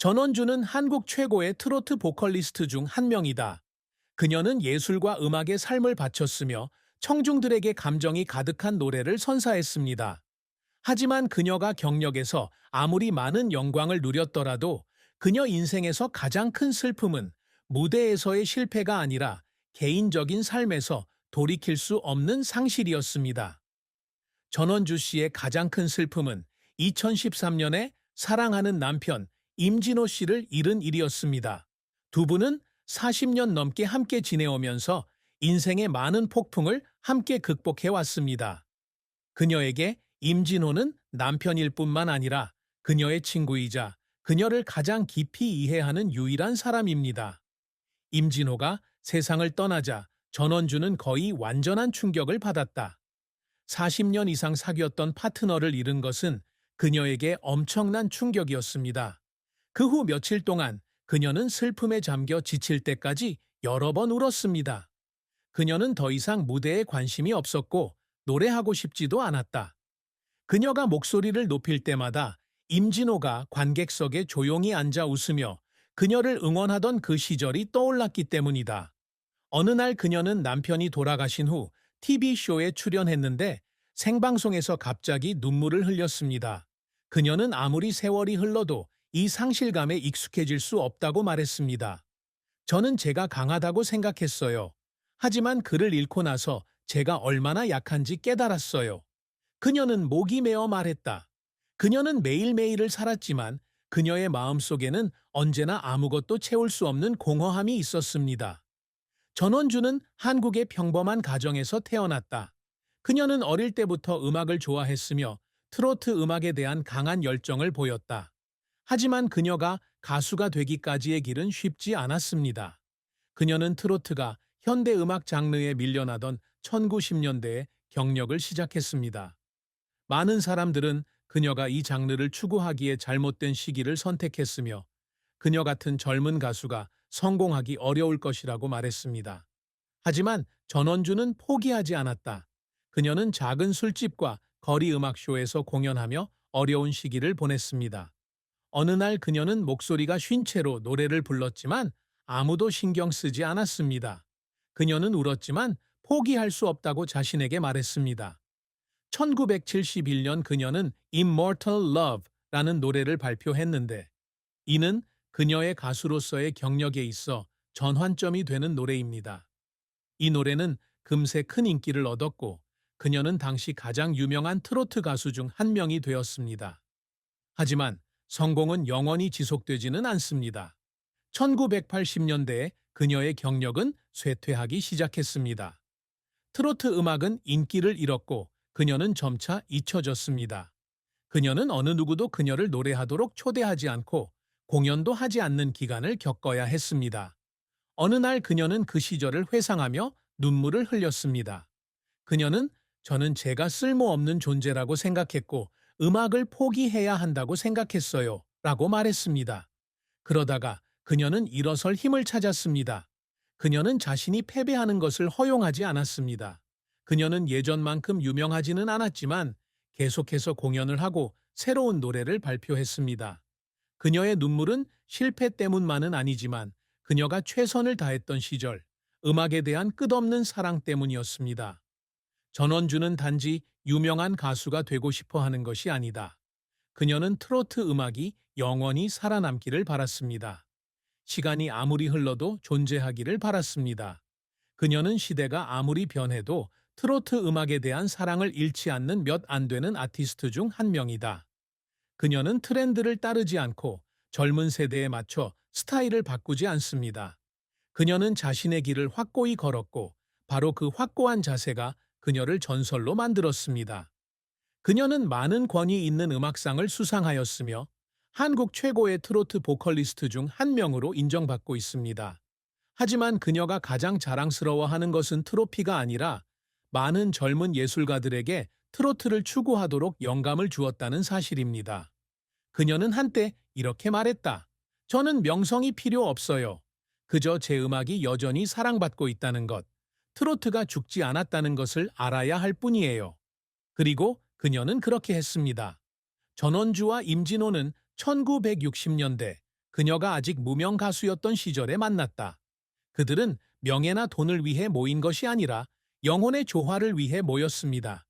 전원주는 한국 최고의 트로트 보컬리스트 중 한 명이다. 그녀는 예술과 음악에 삶을 바쳤으며 청중들에게 감정이 가득한 노래를 선사했습니다. 하지만 그녀가 경력에서 아무리 많은 영광을 누렸더라도 그녀 인생에서 가장 큰 슬픔은 무대에서의 실패가 아니라 개인적인 삶에서 돌이킬 수 없는 상실이었습니다. 전원주 씨의 가장 큰 슬픔은 2013년에 사랑하는 남편 임진호 씨를 잃은 일이었습니다. 두 분은 40년 넘게 함께 지내오면서 인생의 많은 폭풍을 함께 극복해 왔습니다. 그녀에게 임진호는 남편일 뿐만 아니라 그녀의 친구이자 그녀를 가장 깊이 이해하는 유일한 사람입니다. 임진호가 세상을 떠나자 전원주는 거의 완전한 충격을 받았다. 40년 이상 사귀었던 파트너를 잃은 것은 그녀에게 엄청난 충격이었습니다. 그 후 며칠 동안 그녀는 슬픔에 잠겨 지칠 때까지 여러 번 울었습니다. 그녀는 더 이상 무대에 관심이 없었고 노래하고 싶지도 않았다. 그녀가 목소리를 높일 때마다 임진호가 관객석에 조용히 앉아 웃으며 그녀를 응원하던 그 시절이 떠올랐기 때문이다. 어느 날 그녀는 남편이 돌아가신 후 TV쇼에 출연했는데 생방송에서 갑자기 눈물을 흘렸습니다. 그녀는 아무리 세월이 흘러도 이 상실감에 익숙해질 수 없다고 말했습니다. 저는 제가 강하다고 생각했어요. 하지만 그를 잃고 나서 제가 얼마나 약한지 깨달았어요. 그녀는 목이 메어 말했다. 그녀는 매일매일을 살았지만 그녀의 마음속에는 언제나 아무것도 채울 수 없는 공허함이 있었습니다. 전원주는 한국의 평범한 가정에서 태어났다. 그녀는 어릴 때부터 음악을 좋아했으며 트로트 음악에 대한 강한 열정을 보였다. 하지만 그녀가 가수가 되기까지의 길은 쉽지 않았습니다. 그녀는 트로트가 현대 음악 장르에 밀려나던 1990년대에 경력을 시작했습니다. 많은 사람들은 그녀가 이 장르를 추구하기에 잘못된 시기를 선택했으며 그녀 같은 젊은 가수가 성공하기 어려울 것이라고 말했습니다. 하지만 전원주는 포기하지 않았다. 그녀는 작은 술집과 거리 음악쇼에서 공연하며 어려운 시기를 보냈습니다. 어느 날 그녀는 목소리가 쉰 채로 노래를 불렀지만 아무도 신경 쓰지 않았습니다. 그녀는 울었지만 포기할 수 없다고 자신에게 말했습니다. 1971년 그녀는 Immortal Love라는 노래를 발표했는데 이는 그녀의 가수로서의 경력에 있어 전환점이 되는 노래입니다. 이 노래는 금세 큰 인기를 얻었고 그녀는 당시 가장 유명한 트로트 가수 중 한 명이 되었습니다. 하지만 성공은 영원히 지속되지는 않습니다. 1980년대에 그녀의 경력은 쇠퇴하기 시작했습니다. 트로트 음악은 인기를 잃었고 그녀는 점차 잊혀졌습니다. 그녀는 어느 누구도 그녀를 노래하도록 초대하지 않고 공연도 하지 않는 기간을 겪어야 했습니다. 어느 날 그녀는 그 시절을 회상하며 눈물을 흘렸습니다. 그녀는 저는 제가 쓸모없는 존재라고 생각했고 음악을 포기해야 한다고 생각했어요. 라고 말했습니다. 그러다가 그녀는 일어설 힘을 찾았습니다. 그녀는 자신이 패배하는 것을 허용하지 않았습니다. 그녀는 예전만큼 유명하지는 않았지만 계속해서 공연을 하고 새로운 노래를 발표했습니다. 그녀의 눈물은 실패 때문만은 아니지만 그녀가 최선을 다했던 시절, 음악에 대한 끝없는 사랑 때문이었습니다. 전원주는 단지 유명한 가수가 되고 싶어 하는 것이 아니다. 그녀는 트로트 음악이 영원히 살아남기를 바랐습니다. 시간이 아무리 흘러도 존재하기를 바랐습니다. 그녀는 시대가 아무리 변해도 트로트 음악에 대한 사랑을 잃지 않는 몇 안 되는 아티스트 중 한 명이다. 그녀는 트렌드를 따르지 않고 젊은 세대에 맞춰 스타일을 바꾸지 않습니다. 그녀는 자신의 길을 확고히 걸었고 바로 그 확고한 자세가 그녀를 전설로 만들었습니다. 그녀는 많은 권위 있는 음악상을 수상하였으며 한국 최고의 트로트 보컬리스트 중 한 명으로 인정받고 있습니다. 하지만 그녀가 가장 자랑스러워하는 것은 트로피가 아니라 많은 젊은 예술가들에게 트로트를 추구하도록 영감을 주었다는 사실입니다. 그녀는 한때 이렇게 말했다. 저는 명성이 필요 없어요. 그저 제 음악이 여전히 사랑받고 있다는 것, 트로트가 죽지 않았다는 것을 알아야 할 뿐이에요. 그리고 그녀는 그렇게 했습니다. 전원주와 임진호는 1960년대 그녀가 아직 무명 가수였던 시절에 만났다. 그들은 명예나 돈을 위해 모인 것이 아니라 영혼의 조화를 위해 모였습니다.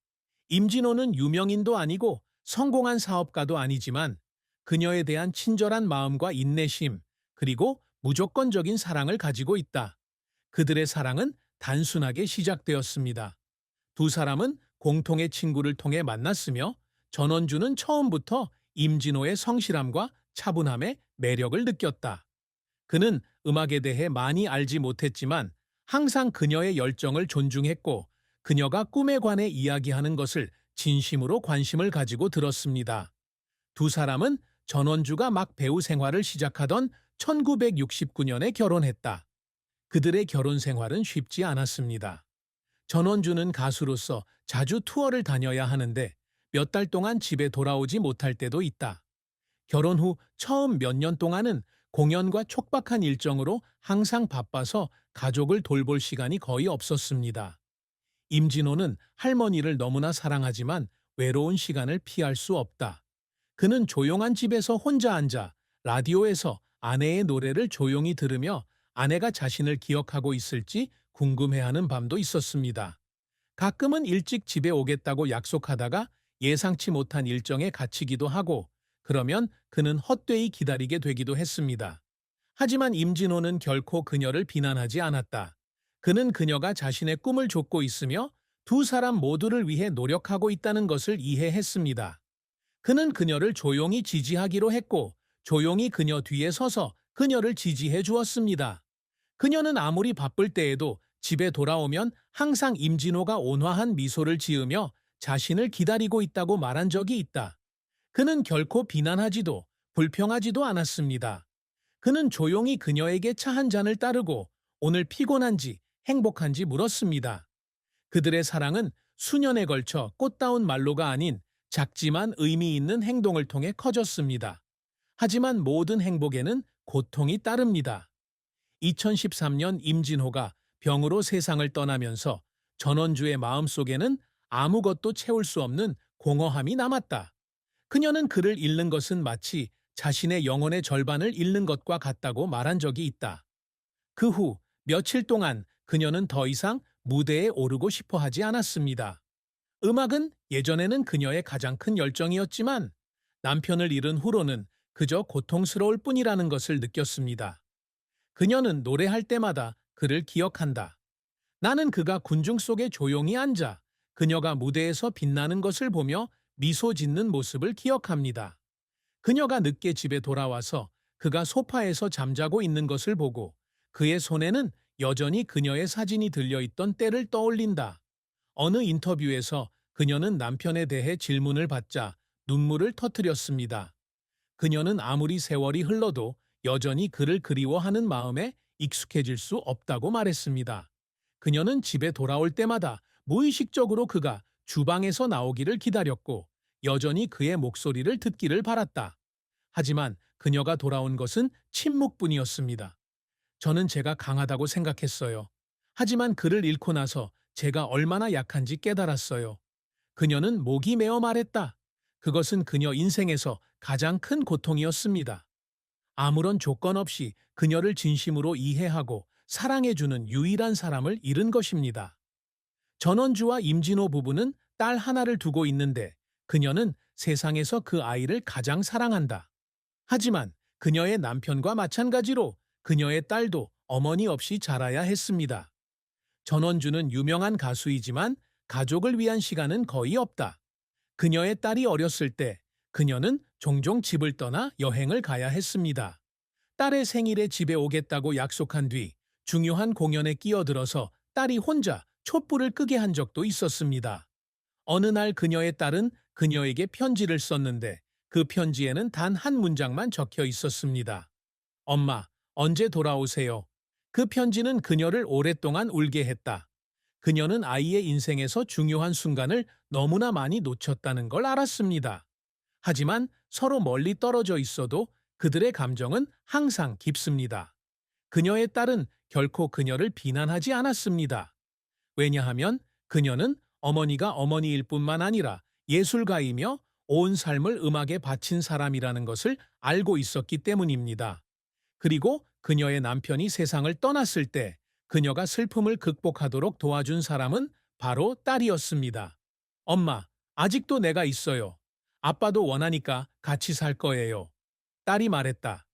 임진호는 유명인도 아니고 성공한 사업가도 아니지만 그녀에 대한 친절한 마음과 인내심, 그리고 무조건적인 사랑을 가지고 있다. 그들의 사랑은 단순하게 시작되었습니다. 두 사람은 공통의 친구를 통해 만났으며 전원주는 처음부터 임진호의 성실함과 차분함의 매력을 느꼈다. 그는 음악에 대해 많이 알지 못했지만 항상 그녀의 열정을 존중했고 그녀가 꿈에 관해 이야기하는 것을 진심으로 관심을 가지고 들었습니다. 두 사람은 전원주가 막 배우 생활을 시작하던 1969년에 결혼했다. 그들의 결혼 생활은 쉽지 않았습니다. 전원주는 가수로서 자주 투어를 다녀야 하는데 몇 달 동안 집에 돌아오지 못할 때도 있다. 결혼 후 처음 몇 년 동안은 공연과 촉박한 일정으로 항상 바빠서 가족을 돌볼 시간이 거의 없었습니다. 임진호는 할머니를 너무나 사랑하지만 외로운 시간을 피할 수 없다. 그는 조용한 집에서 혼자 앉아 라디오에서 아내의 노래를 조용히 들으며 아내가 자신을 기억하고 있을지 궁금해하는 밤도 있었습니다. 가끔은 일찍 집에 오겠다고 약속하다가 예상치 못한 일정에 갇히기도 하고 그러면 그는 헛되이 기다리게 되기도 했습니다. 하지만 임진호는 결코 그녀를 비난하지 않았다. 그는 그녀가 자신의 꿈을 좇고 있으며 두 사람 모두를 위해 노력하고 있다는 것을 이해했습니다. 그는 그녀를 조용히 지지하기로 했고 조용히 그녀 뒤에 서서 그녀를 지지해 주었습니다. 그녀는 아무리 바쁠 때에도 집에 돌아오면 항상 임진호가 온화한 미소를 지으며 자신을 기다리고 있다고 말한 적이 있다. 그는 결코 비난하지도 불평하지도 않았습니다. 그는 조용히 그녀에게 차 한 잔을 따르고 오늘 피곤한지 행복한지 물었습니다. 그들의 사랑은 수년에 걸쳐 꽃다운 말로가 아닌 작지만 의미 있는 행동을 통해 커졌습니다. 하지만 모든 행복에는 고통이 따릅니다. 2013년 임진호가 병으로 세상을 떠나면서 전원주의 마음속에는 아무것도 채울 수 없는 공허함이 남았다. 그녀는 그를 잃는 것은 마치 자신의 영혼의 절반을 잃는 것과 같다고 말한 적이 있다. 그 후 며칠 동안 그녀는 더 이상 무대에 오르고 싶어 하지 않았습니다. 음악은 예전에는 그녀의 가장 큰 열정이었지만 남편을 잃은 후로는 그저 고통스러울 뿐이라는 것을 느꼈습니다. 그녀는 노래할 때마다 그를 기억한다. 나는 그가 군중 속에 조용히 앉아 그녀가 무대에서 빛나는 것을 보며 미소 짓는 모습을 기억합니다. 그녀가 늦게 집에 돌아와서 그가 소파에서 잠자고 있는 것을 보고 그의 손에는 여전히 그녀의 사진이 들려있던 때를 떠올린다. 어느 인터뷰에서 그녀는 남편에 대해 질문을 받자 눈물을 터뜨렸습니다. 그녀는 아무리 세월이 흘러도 여전히 그를 그리워하는 마음에 익숙해질 수 없다고 말했습니다. 그녀는 집에 돌아올 때마다 무의식적으로 그가 주방에서 나오기를 기다렸고 여전히 그의 목소리를 듣기를 바랐다. 하지만 그녀가 돌아온 것은 침묵뿐이었습니다. 저는 제가 강하다고 생각했어요. 하지만 그를 잃고 나서 제가 얼마나 약한지 깨달았어요. 그녀는 목이 메어 말했다. 그것은 그녀 인생에서 가장 큰 고통이었습니다. 아무런 조건 없이 그녀를 진심으로 이해하고 사랑해주는 유일한 사람을 잃은 것입니다. 전원주와 임진호 부부는 딸 하나를 두고 있는데 그녀는 세상에서 그 아이를 가장 사랑한다. 하지만 그녀의 남편과 마찬가지로 그녀의 딸도 어머니 없이 자라야 했습니다. 전원주는 유명한 가수이지만 가족을 위한 시간은 거의 없다. 그녀의 딸이 어렸을 때 그녀는 종종 집을 떠나 여행을 가야 했습니다. 딸의 생일에 집에 오겠다고 약속한 뒤 중요한 공연에 끼어들어서 딸이 혼자 촛불을 끄게 한 적도 있었습니다. 어느 날 그녀의 딸은 그녀에게 편지를 썼는데 그 편지에는 단 한 문장만 적혀 있었습니다. 엄마, 언제 돌아오세요? 그 편지는 그녀를 오랫동안 울게 했다. 그녀는 아이의 인생에서 중요한 순간을 너무나 많이 놓쳤다는 걸 알았습니다. 하지만 서로 멀리 떨어져 있어도 그들의 감정은 항상 깊습니다. 그녀의 딸은 결코 그녀를 비난하지 않았습니다. 왜냐하면 그녀는 어머니가 어머니일 뿐만 아니라 예술가이며 온 삶을 음악에 바친 사람이라는 것을 알고 있었기 때문입니다. 그리고 그녀의 남편이 세상을 떠났을 때 그녀가 슬픔을 극복하도록 도와준 사람은 바로 딸이었습니다. 엄마, 아직도 내가 있어요. 아빠도 원하니까 같이 살 거예요. 딸이 말했다.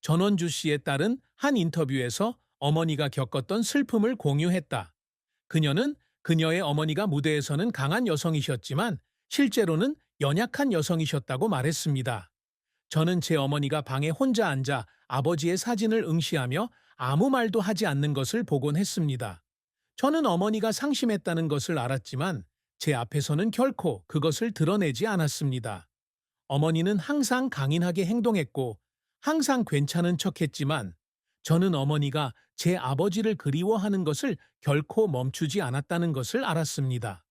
전원주 씨의 딸은 한 인터뷰에서 어머니가 겪었던 슬픔을 공유했다. 그녀는 그녀의 어머니가 무대에서는 강한 여성이셨지만 실제로는 연약한 여성이셨다고 말했습니다. 저는 제 어머니가 방에 혼자 앉아 아버지의 사진을 응시하며 아무 말도 하지 않는 것을 보곤 했습니다. 저는 어머니가 상심했다는 것을 알았지만 제 앞에서는 결코 그것을 드러내지 않았습니다. 어머니는 항상 강인하게 행동했고 항상 괜찮은 척했지만 저는 어머니가 제 아버지를 그리워하는 것을 결코 멈추지 않았다는 것을 알았습니다.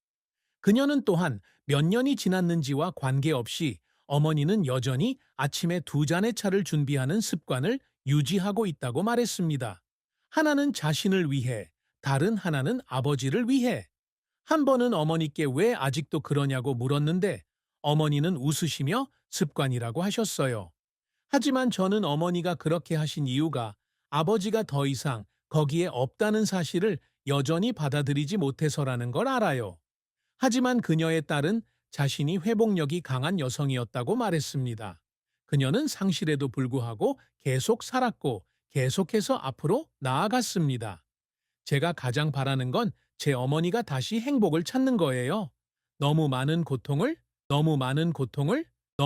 그녀는 또한 몇 년이 지났는지와 관계없이 어머니는 여전히 아침에 두 잔의 차를 준비하는 습관을 유지하고 있다고 말했습니다. 하나는 자신을 위해, 다른 하나는 아버지를 위해. 한 번은 어머니께 왜 아직도 그러냐고 물었는데 어머니는 웃으시며 습관이라고 하셨어요. 하지만 저는 어머니가 그렇게 하신 이유가 아버지가 더 이상 거기에 없다는 사실을 여전히 받아들이지 못해서라는 걸 알아요. 하지만 그녀의 딸은 자신이 회복력이 강한 여성이었다고 말했습니다. 그녀는 상실에도 불구하고 계속 살았고 계속해서 앞으로 나아갔습니다. 제가 가장 바라는 건 제 어머니가 다시 행복을 찾는 거예요. 너무 많은 고통을